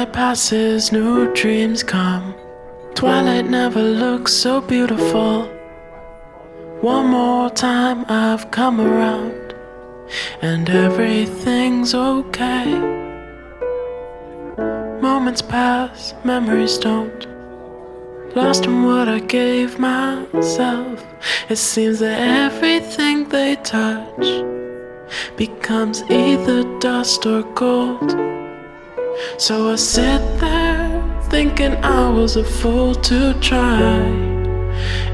night passes, new dreams come. Twilight never looks so beautiful. One more time I've come around, and everything's okay. Moments pass, memories don't. Lost in what I gave myself. It seems that everything they touch becomes either dust or gold. So I sit there thinking I was a fool to try.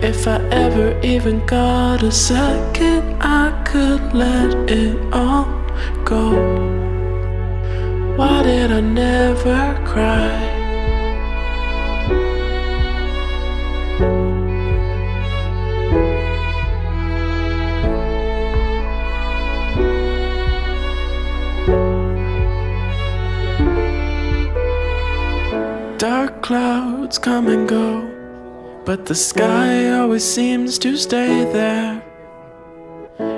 If I ever even got a second, I could let it all go. Why did I never cry? Dark clouds come and go, but the sky always seems to stay there.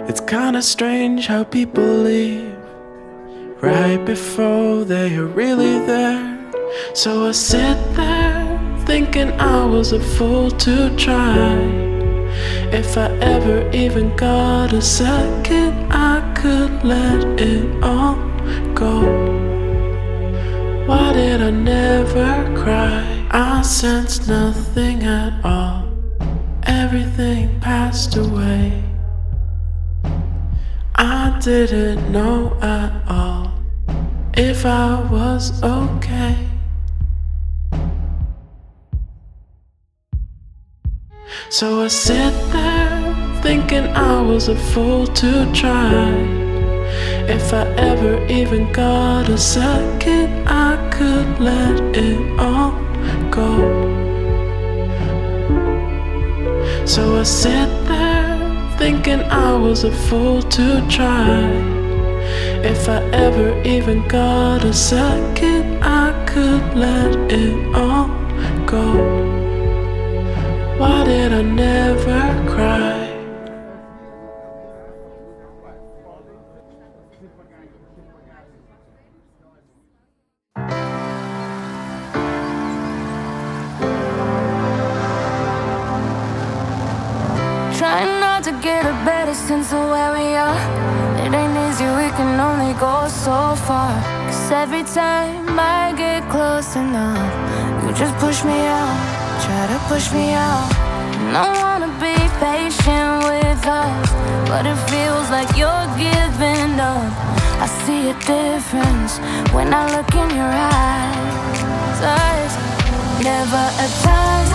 It's kinda strange how people leave right before they are really there. So I sit there thinking I was a fool to try. If I ever even got a second, I could let it all go. Why did I never cry? I sensed nothing at all. Everything passed away. I didn't know at all if I was okay. So I sit there thinking I was a fool to try. If I ever even got a second, I could let it all go. So I sit there thinking I was a fool to try. If I ever even got a second, I could let it all go. Why did I never cry? Trying not to get a better sense of where we are. It ain't easy, we can only go so far. Cause every time I get close enough, you just push me out, try to push me out. And I wanna be patient with us, but it feels like you're giving up. I see a difference when I look in your eyes. Never a time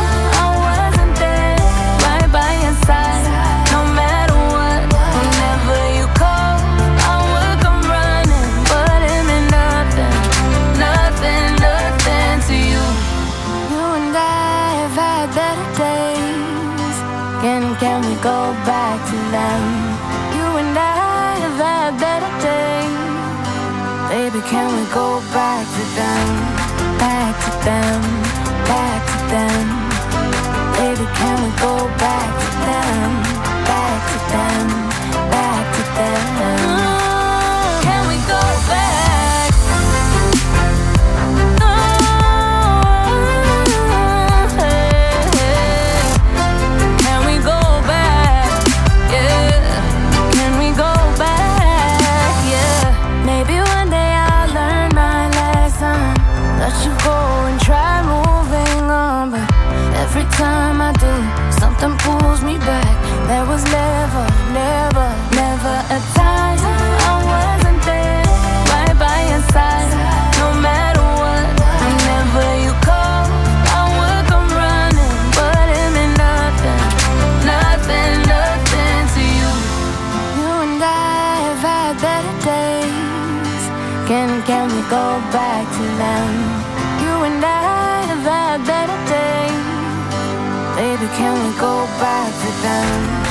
I wasn't there, right by your side. No matter what, whenever you call, I will come running. But it meant nothing, nothing, nothing to you. You and I have had better days. Can we go back to them? You and I have had better days. Baby, can we go back to them? Back to them, back to them. Baby, can we go back to them? Back to them, back to them. Can we go back? Can we go back? Yeah. Can we go back? Yeah. Maybe one day I'll learn my lesson. Let you go and try moving on, but every time I do, something pulls me back. There was never, never, never a time I wasn't there, right by your side. No matter what, whenever you call, I would come running. But it meant nothing, nothing, nothing to you. You and I have had better days. Can we go back to them? You and I have had better days. Baby, can we go back to them?